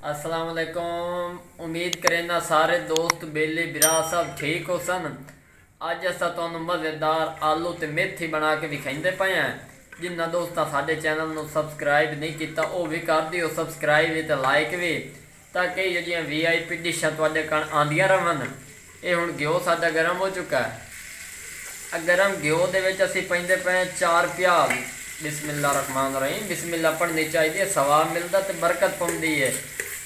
अस्सलाम वालेकुम। उम्मीद करें ना सारे दोस्त बेले बिरा सब ठीक हो सन। अज असा तुहानू मज़ेदार आलू ते मेथी बना के विखाइंदे पे हैं। जिन्ना दोस्तां साडे चैनल नू सबसक्राइब नहीं किया वह भी कर दिओ सबसक्राइब ते लाइक भी, ताकि ये जियां VIP डिशां तुहाडे कण आंदियां रहन। ये हुण घ्यो साडा गर्म हो चुका है। गर्म घ्यो दे विच असीं पाइंदे पे 4 प्याज। बिस्मिल्लाह रहमान रहीम। बिस्मिल्लाह पढ़नी चाहिए, सवाब मिलता तो बरकत पौंदी है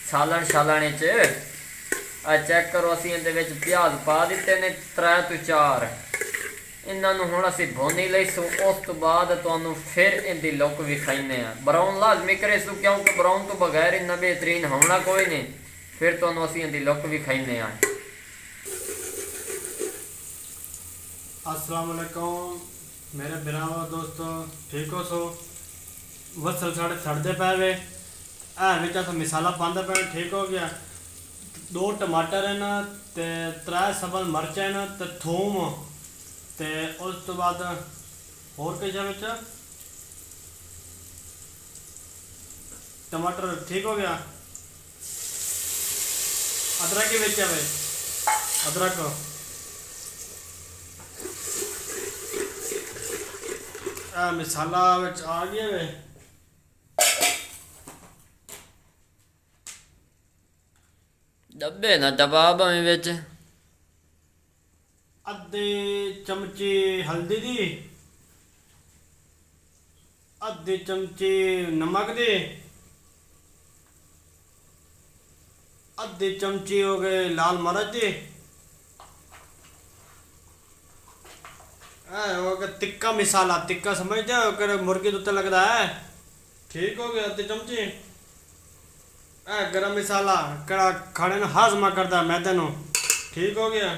सालन शालन चेक करो। असीं इहदे विच प्याज पा दिते ने 3 तो 4। इन्हों हुण असीं भुनी लईसूं। उस तो बाद तुहानूं फिर इहदी लुक विखाइने आ। ब्राउन लाजमी करेसूं, क्योंकि ब्राउन तो बगैर इन्ना बेहतरीन होना कोई नहीं। फिर तुहानूं असीं इहदी लुक विखाइने आ। अस्सलाम वालेकुम मेरे बिरावो दोस्तों, ठीक हो सो? वसल साढ़े सड़ते पे वे बिच अस मसाला पाते पे। ठीक हो गया। 2 टमाटर हैं ते 3 सबल मिर्च हैं ते थूम ते उस तो बाद होर किश है बिच टमाटर। ठीक हो गया। अदरक के बिच है अदरक मसाला विच आ गया वे। डब्बे ना दबा भावें विच। अद्धे चमचे हल्दी दी, अद्धे चमचे नमक दे, अद्धे चमचे हो गए लाल मिर्च दे, हो गया तिक्का मसाला। तिक्का समझते हो, मुर्गे के उत्ते लगता है। ठीक हो गया। अद्धे चमचे गरम मसाला कड़ा खाने में हाजमा करता है मैदे नू। ठीक हो गया।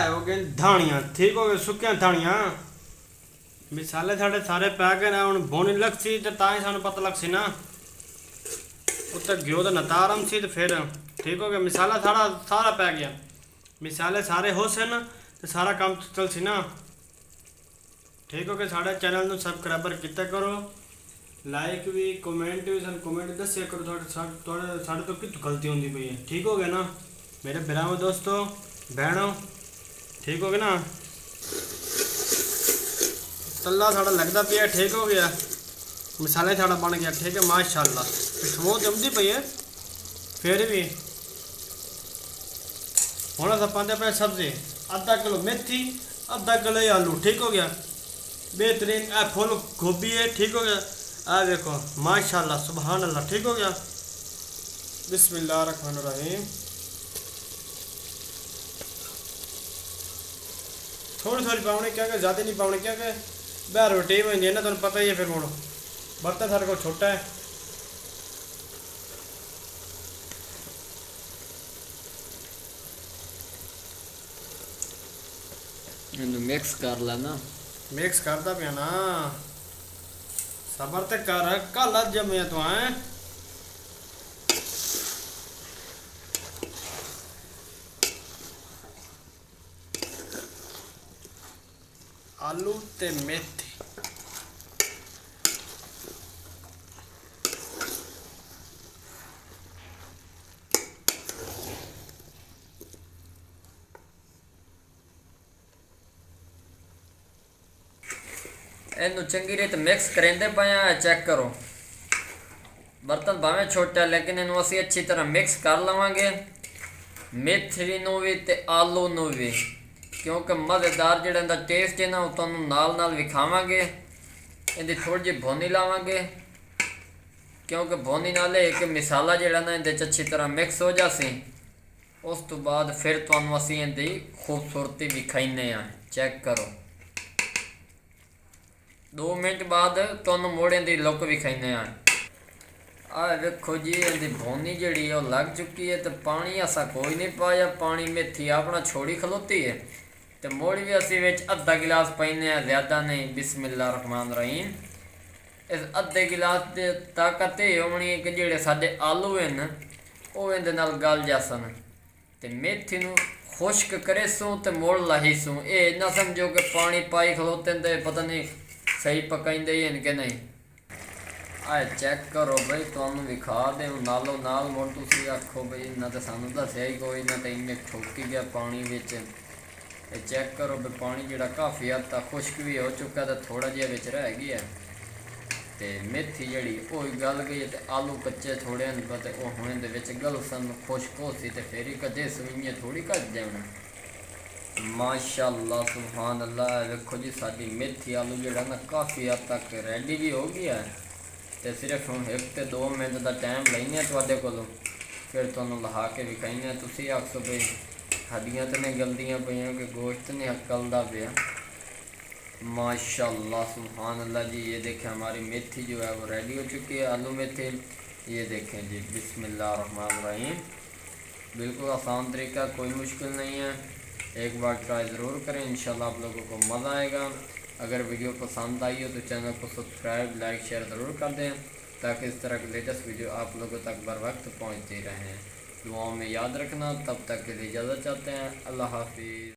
हो गए धानियाँ। ठीक हो गए, सुक्कियां धानियाँ। मसाले साढ़े सारे पै गए ना। हुण भुन लग सी तो तां ही सानू पता लग सी ना। उत्ते घ्यो दा नतारम सी तो फिर ठीक हो गया। मसाला सारा सारा पै गया। मसाले सारे हो सन तो सारा काम चल सी ना। ठीक हो गया। साढ़े चैनल नू सबसक्राइबर किया करो, लाइक भी कमेंट भी सन कमेंट दस्या करो साढ़े तो कित गलती होंदी पई है। ठीक हो गया ना मेरे बिरावो दोस्तों बहनों। ठीक हो गया ना। तला साढ़ा लगता पिया। ठीक हो गया। मसाले साढ़ा बन गया। ठीक है माशाल्लाह। खुशबू जमती पई है। फिर भी हुण अस पाते पे सब्जी। आधा किलो मेथी, आधा किलो आलू। ठीक हो गया। बेहतरीन फुल गोभी है। ठीक हो गया। देखो माशाल्लाह सुभान अल्लाह। ठीक हो गया। बिस्मिल्लाह रहमान रहीम। थोड़ी थोड़ी पाने क्या कि ज़्यादा नहीं पाने क्या कि बाहर रोटी हो जाती है ना, तुम पता ही है। फिर मुड़ो बर्तन सारे को छोटा है। मिक्स कर लेना। मिक्स करता पिया ना। सबर तक कर कल जमे तो है। आलू ते मेथी इनू चंगी रीत मिक्स करेंदे पे हैं। चेक करो बर्तन भावें छोटा है लेकिन इनू असी अच्छी तरह मिक्स कर लवांगे। मेथी नू भी ते आलू नू भी, क्योंकि मज़ेदार जिहड़ा इहदा टेस्ट है ना वो तुहानूं नाल नाल विखावांगे। इहदी थोड़ी जी भुनी लावांगे, क्योंकि भुनी नाल एक मसाला जिहड़ा ना इहदे अच्छी तरह मिक्स हो जासी। उस तो बाद फिर तुहानूं असीं इहदी खूबसूरती विखाइने आ। चेक करो 2 मिनट बाद तुहानूं मुड़ इहदी लुक विखाइने आ। देखो जी इहदी भुनी जिहड़ी है लग चुकी है। तो पानी असा कोई नहीं पाया, पानी मेथी अपना छोड़ी खलोती है। तो मुड़ भी असी विच अद्धा गिलास पाइने आ, ज़्यादा नहीं। बिस्मिल्लाह रहमान रहीम। इस अद्धे गिलास की ताकत ये होनी है कि जिहड़े साडे आलू हैं वो इहदे नाल गल जासन। तो मेथी नूं खुश्क करेसूँ तो मुड़ लाहीसूँ। ये ना समझो कि पानी पाई खलोते तो पता नहीं सही पकाइंदे हैं कि नहीं। ਆ ਚੈੱਕ ਕਰੋ ਬਈ, ਤੁਹਾਨੂੰ ਵਿਖਾ ਦੇ ਨਾਲੋਂ ਨਾਲ ਮੁੜ ਤੁਸੀਂ ਆਖੋ ਬਈ ਇਹਨਾਂ ਤਾਂ ਸਾਨੂੰ ਦੱਸਿਆ ਹੀ ਕੋਈ ਨਾ, ਤੇ ਇੰਨੇ ਠੋਕੀ ਗਿਆ ਪਾਣੀ ਵਿੱਚ। ਇਹ ਚੈੱਕ ਕਰੋ ਵੀ ਪਾਣੀ ਜਿਹੜਾ ਕਾਫੀ ਹੱਦ ਤੱਕ ਖੁਸ਼ਕ ਵੀ ਹੋ ਚੁੱਕਾ ਤੇ ਥੋੜਾ ਜਿਹਾ ਵਿੱਚ ਰਹਿ ਗਿਆ, ਤੇ ਮੇਥੀ ਜਿਹੜੀ ਉਹ ਗਲ ਗਈ, ਤੇ ਆਲੂ ਕੱਚੇ ਥੋੜੇ ਨਹੀਂ ਪਤੇ ਉਹ ਹੁਣ ਦੇ ਵਿੱਚ ਗਲ ਸਨ, ਖੁਸ਼ਕ ਹੋ ਸੀ ਤੇ ਫਿਰ ਹੀ ਕਦੇ ਸਵੀਆਂ ਥੋੜੀ ਕੱਜ ਜਾਣਾ। माशाअल्लाह सुभान अल्लाह। देखो जी साडी मेथी आलू ਜਿਹੜਾ ਨਾ ਕਾਫੀ ਹੱਦ ਤੱਕ ਰੈਡੀ ਵੀ ਹੋ ਗਿਆ ਤੇ ਸਿਰਫ ਹੁਣ 1 ਤੇ 2 ਮਿੰਟ ਦਾ ਟਾਈਮ ਲੈਣੇ ਤੁਹਾਡੇ ਕੋਲੋਂ, ਫਿਰ ਤੁਹਾਨੂੰ ਲਹਾ ਕੇ ਵਿਖਾਈਆਂ। ਤੁਸੀਂ ਆਖੋ ਬਈ ਹੱਡੀਆਂ ਤੇ ਨੇ ਗਲਦੀਆਂ ਪਈਆਂ ਕਿ गोश्त नहीं हकलदा पिया। माशाअल्लाह सुभान अल्लाह जी। ये देखें हमारी मेथी जो है वो रेडी हो चुकी है, आलू मेथी। ये देखें जी, बिस्मिल्लाहिर्रहमानिर्रहीम। बिल्कुल आसान तरीका, कोई मुश्किल नहीं है। एक बार ट्राई ज़रूर करें, इंशाल्लाह आप लोगों को मज़ा आएगा। अगर वीडियो पसंद आई हो तो चैनल को सब्सक्राइब, लाइक, शेयर ज़रूर कर दें ताकि इस तरह की लेटेस्ट वीडियो आप लोगों तक बर वक्त पहुँचती रहें। दुआओं में याद रखना। तब तक के लिए इजाज़त चाहते हैं। अल्लाह हाफिज़।